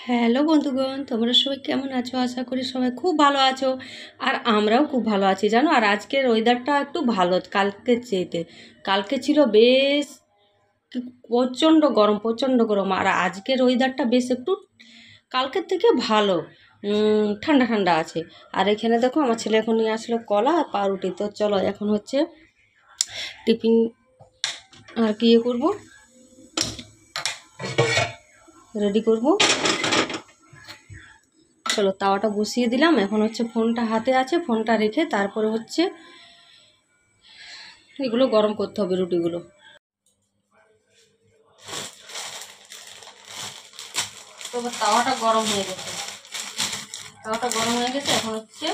Hello বন্ধুগণ, তোমরা সবাই কেমন আছো? আশা করি সবাই খুব ভালো আছো। আর আমরাও খুব ভালো আছি জানো। আর আজকের ওয়েদারটা একটু ভালো কালকের চেয়েতে। কালকে ছিল বেশ প্রচণ্ড গরম। আর আজকের ওয়েদারটা বেশ একটু কালকের থেকে ভালো, ঠান্ডা ঠান্ডা আছে। আর এখানে দেখো আমার ছেলে এখন নিয়ে আসলো কলা আর পাউরুটি। তো চলো এখন হচ্ছে টিফিন আর কি করবো, রেডি করবো। চলো তাওয়াটা বসিয়ে দিলাম। এখন হচ্ছে ফোনটা হাতে আছে, ফোনটা রেখে তারপরে হচ্ছে এগুলো গরম করতে হবে, রুটিগুলো। তো তাওয়াটা গরম হয়ে গেছে, এখন হচ্ছে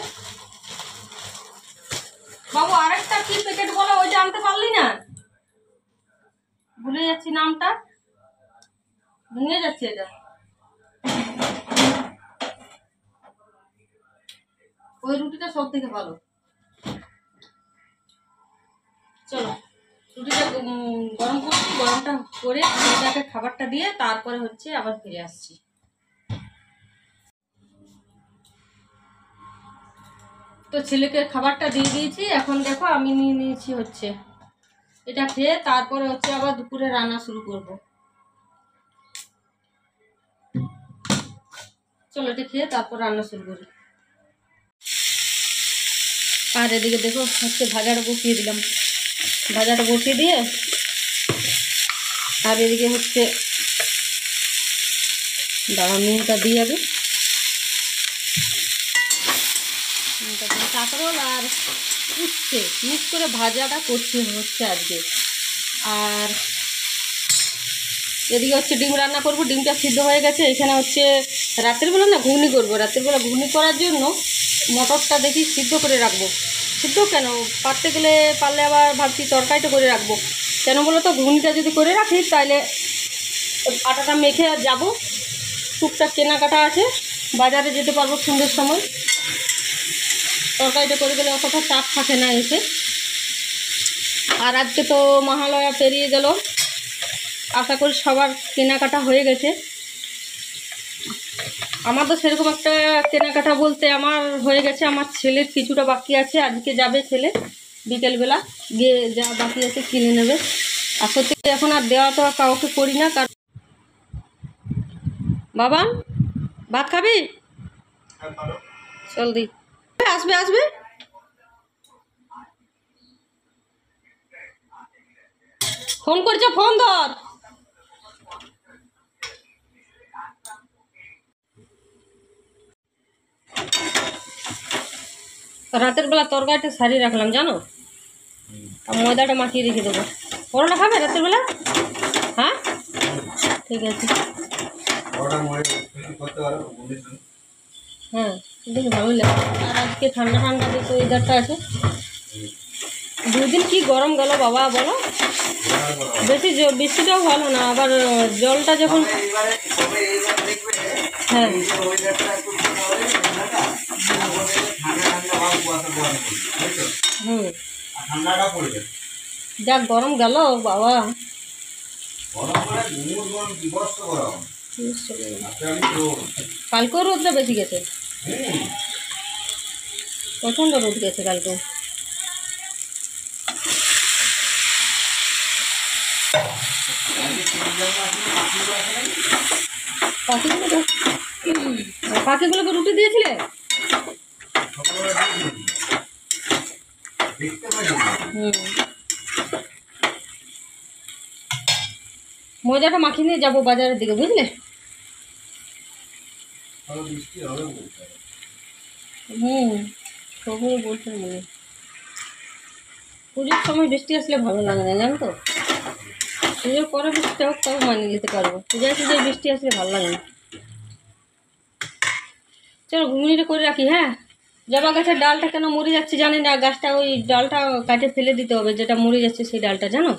বাবু আরেকটা কি প্যাকেট বলো, ওইটা আনতে পারলি না? ভুলে যাচ্ছি নামটা, ভেঙে যাচ্ছে এটা। ওই রুটিটা সব থেকে ভালো। চলো রুটিটা গরম করছি, গরমটা করে এটাকে খাবারটা দিয়ে তারপরে হচ্ছে আবার ফিরে আসছি। তো ছেলেকে খাবারটা দিয়ে দিয়েছি, এখন দেখো আমি নিয়ে নিয়েছি হচ্ছে এটা খেয়ে তারপরে হচ্ছে আবার দুপুরে রান্না শুরু করব। চলো এটা খেয়ে তারপর রান্না শুরু করি। আর এদিকে দেখো হচ্ছে ভাজাটা বসিয়ে দিলাম, ভাজাটা বসিয়ে দিয়ে আর এদিকে হচ্ছে দাঁড়া নুনটা দিয়ে যাবে, নুনটা দিয়ে কাঁকরোল আর উচ্ছে মিক্স করে ভাজাটা করতে হচ্ছে আজকে। আর এদিকে হচ্ছে ডিম রান্না করব, ডিমটা সিদ্ধ হয়ে গেছে। এখানে হচ্ছে রাতের বেলা না ঘুগনি করবো, রাতের বেলা ঘুগনি করার জন্য মটরটা দেখি সিদ্ধ করে রাখবো। সিদ্ধ কেন পারলে আবার ভাবছি তরকারিটা করে রাখবো। কেন বলো তো, ঘুগনিটা যদি করে রাখি তাহলে আটাটা মেখে আর যাবো, টুকটাক কেনাকাটা আছে, বাজারে যেতে পারবো সন্ধ্যের সময়। তরকারিটা করে গেলে অতটা চাপ থাকে না এসে। আর আজকে তো মহালয়া পেরিয়ে গেল, আশা করি সবার কেনাকাটা হয়ে গেছে। আমার তো সেরকম একটা কেনাকাটা বলতে আমার হয়ে গেছে, আমার ছেলের কিছুটা বাকি আছে। আজকে যাবে ছেলে বিকেলবেলা, গিয়ে যা বাকি আছে কিনে নেবে। আর সত্যি এখন আর দেওয়া তো কাউকে করি না। কারণ বাবা ভাত খাবি? চল দি, আসবে আসবে। ফোন করছে, ফোন ধর। রাতের বেলা তরকারিটা সারিয়ে রাখলাম জানো, আর ময়দাটা মাখিয়ে রেখে দেবো। পরোটা খাবে রাতের বেলা? হ্যাঁ ঠিক আছে। হ্যাঁ দেখি ভালো লাগে। আর আজকে ঠান্ডা ঠান্ডা দিকে ওয়েদারটা আছে। 2 দিন কি গরম গেল বাবা বলো। বৃষ্টিটাও ভালো না, আবার জলটা যখন হ্যাঁ যা গরম গেল বাবা। কালকেও রোদটা বেশি গেছে, প্রচণ্ড রোদ গেছে কালকে। পাখিগুলোকে রুটি দিয়েছিলে? ময়দাটা মাখিয়ে নিয়ে যাবো বাজারের দিকে, বুঝলে? সবই বলতে মনে, পুজোর সময় বৃষ্টি আসলে ভালো লাগে না জানো তো। পুজোর পরে বৃষ্টি হোক তবে মানিয়ে নিতে পারবো, পূজায় বৃষ্টি আসলে ভালো লাগে না। চলো ঘুগনিটা করে রাখি। হ্যাঁ, জবা গাছের ডালটা কেন মরে যাচ্ছে জানি না, গাছটা ওই ডালটা কাটে ফেলে দিতে হবে, যেটা মরে যাচ্ছে সেই ডালটা জানো।